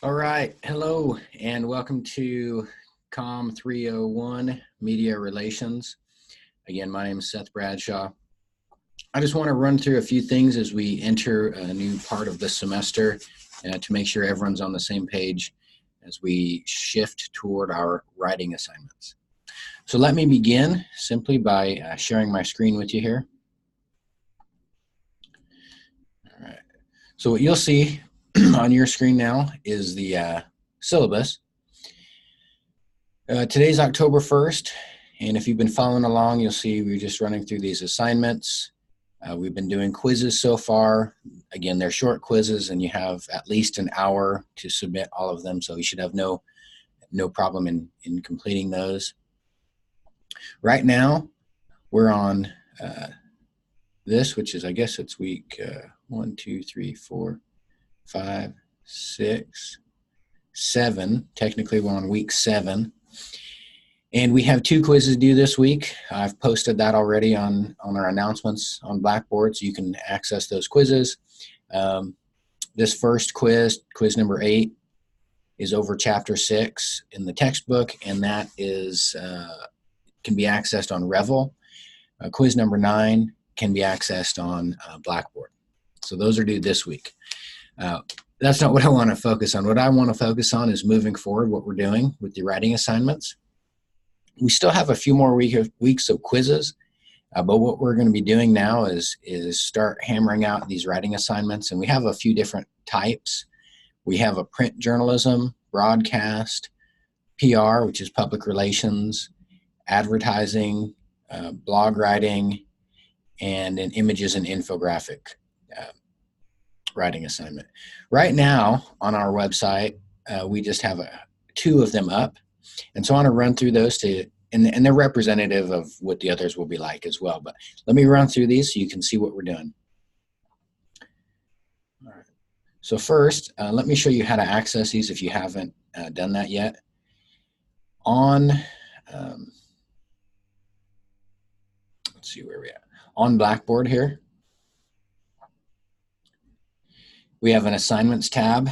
All right, hello and welcome to COMM 301 Media Relations. Again, my name is Seth Bradshaw. I just want to run through a few things as we enter a new part of the semester to make sure everyone's on the same page as we shift toward our writing assignments. So let me begin simply by sharing my screen with you here. All right. So what you'll see on your screen now is the syllabus. Today's October 1st, and if you've been following along, you'll see we're just running through these assignments. We've been doing quizzes so far. Again, they're short quizzes, and you have at least an hour to submit all of them, so you should have no problem in completing those. Right now, we're on this, which is, I guess it's week 1, 2, 3, 4, 5, 6, 7. Technically, we're on week 7. And we have 2 quizzes due this week. I've posted that already on our announcements on Blackboard, so you can access those quizzes. This first quiz number 8, is over chapter 6 in the textbook, and that is can be accessed on Revel. Quiz number 9 can be accessed on Blackboard. So those are due this week. That's not what I want to focus on. What I want to focus on is moving forward, what we're doing with the writing assignments. We still have a few more weeks of quizzes, but what we're going to be doing now is start hammering out these writing assignments, and we have a few different types. We have a print journalism, broadcast, PR, which is public relations, advertising, blog writing, and an images and infographic writing assignment. Right now on our website, we just have 2 of them up. And so I want to run through those and they're representative of what the others will be like as well. But let me run through these so you can see what we're doing. All right. So first, let me show you how to access these if you haven't done that yet. On, let's see where we're at. On Blackboard here, we have an assignments tab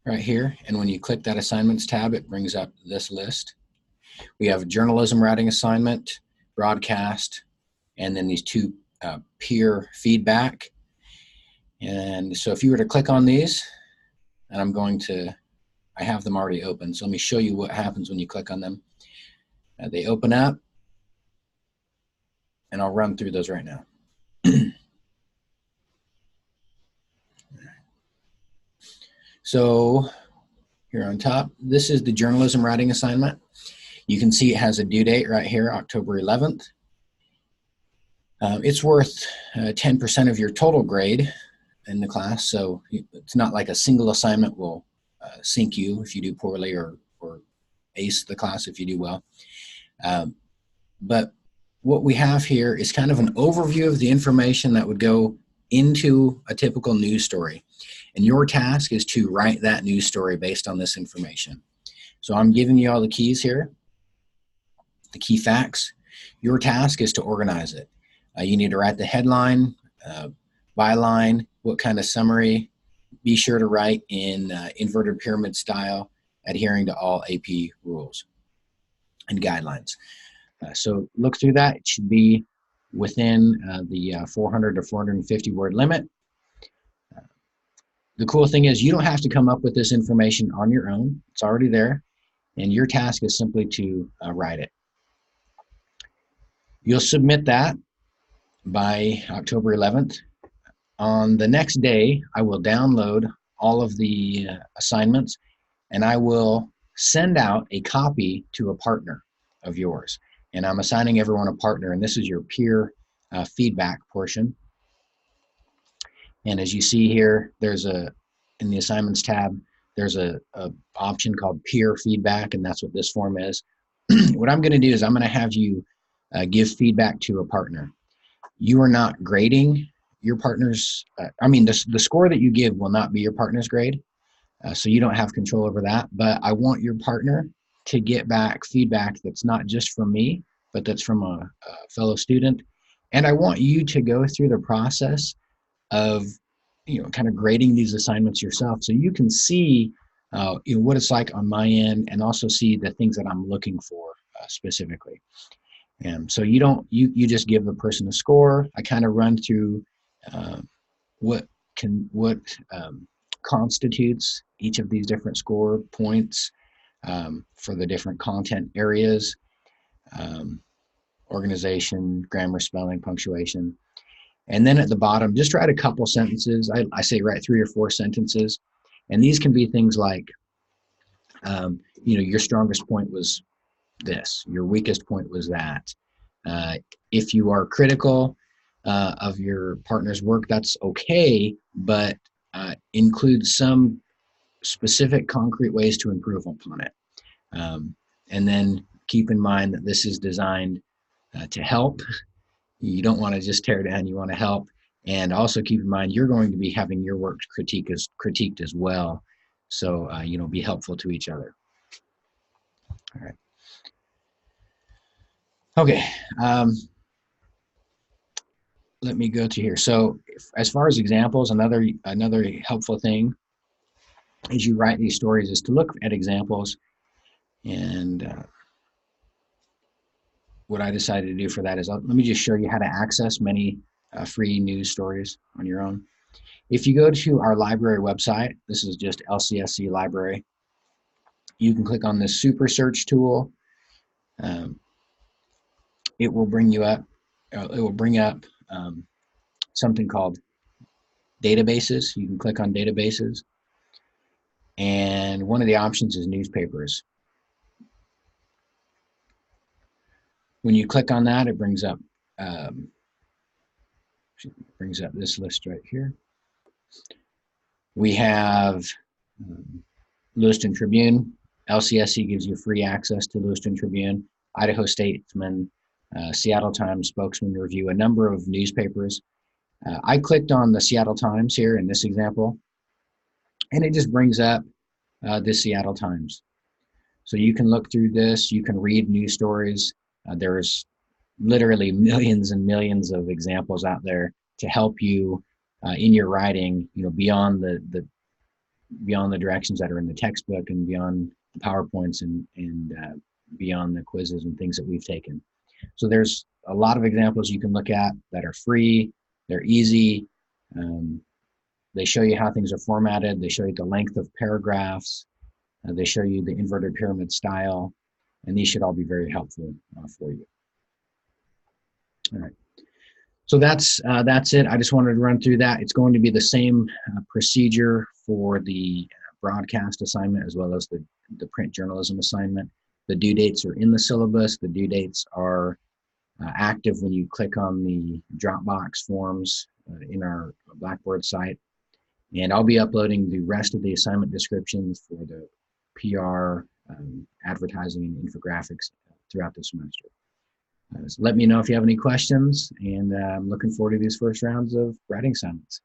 right here, and when you click that assignments tab, it brings up this list. We have a journalism writing assignment, broadcast, and then these 2 peer feedback. And so if you were to click on these, and I have them already open, so let me show you what happens when you click on them. They open up, and I'll run through those right now. So here on top, this is the journalism writing assignment. You can see it has a due date right here, October 11th. It's worth 10% of your total grade in the class, so it's not like a single assignment will sink you if you do poorly or ace the class if you do well. But what we have here is kind of an overview of the information that would go into a typical news story. And your task is to write that news story based on this information. So I'm giving you all the keys here, the key facts. Your task is to organize it. You need to write the headline, byline, what kind of summary. Be sure to write in inverted pyramid style, adhering to all AP rules and guidelines. So look through that. It should be within the 400 to 450 word limit. The cool thing is you don't have to come up with this information on your own. It's already there, and your task is simply to write it. You'll submit that by October 11th. On the next day, I will download all of the assignments, and I will send out a copy to a partner of yours. And I'm assigning everyone a partner, and this is your peer feedback portion. And as you see here, there's in the assignments tab, there's a option called peer feedback, and that's what this form is. What I'm going to do is I'm going to have you give feedback to a partner. You are not grading your partner's, the score that you give will not be your partner's grade, so you don't have control over that, but I want your partner to get back feedback that's not just from me, but that's from a fellow student. And I want you to go through the process of kind of grading these assignments yourself, so you can see what it's like on my end, and also see the things that I'm looking for specifically. And so you just give the person a score. I kind of run through uh, what what constitutes each of these different score points for the different content areas, um, organization, grammar, spelling, punctuation. And then at the bottom, just write a couple sentences. I say write 3 or 4 sentences. And these can be things like, your strongest point was this, your weakest point was that. If you are critical of your partner's work, that's okay, but include some specific concrete ways to improve upon it. And then keep in mind that this is designed to help. You don't want to just tear down, you want to help. And also keep in mind, you're going to be having your work critiqued as well. So, be helpful to each other. All right. Okay. Let me go to here. So as far as examples, another helpful thing as you write these stories is to look at examples. And what I decided to do for that is, let me just show you how to access many free news stories on your own. If you go to our library website, this is just LCSC Library, you can click on this super search tool. It will bring you up, it will bring up something called databases. You can click on databases. And one of the options is newspapers. When you click on that, it brings up this list right here. We have Lewiston Tribune. LCSC gives you free access to Lewiston Tribune, Idaho Statesman, Seattle Times, Spokesman Review, a number of newspapers. I clicked on the Seattle Times here in this example, and it just brings up the Seattle Times. So you can look through this, you can read news stories. There's literally millions and millions of examples out there to help you in your writing, beyond the directions that are in the textbook and beyond the PowerPoints and beyond the quizzes and things that we've taken. So there's a lot of examples you can look at that are free, they're easy. They show you how things are formatted, they show you the length of paragraphs, they show you the inverted pyramid style, and these should all be very helpful for you. All right. So that's it. I just wanted to run through that. It's going to be the same procedure for the broadcast assignment as well as the print journalism assignment. The due dates are in the syllabus. The due dates are active when you click on the Dropbox forms in our Blackboard site. And I'll be uploading the rest of the assignment descriptions for the PR, advertising, and infographics throughout the semester. So let me know if you have any questions, and I'm looking forward to these first rounds of writing assignments.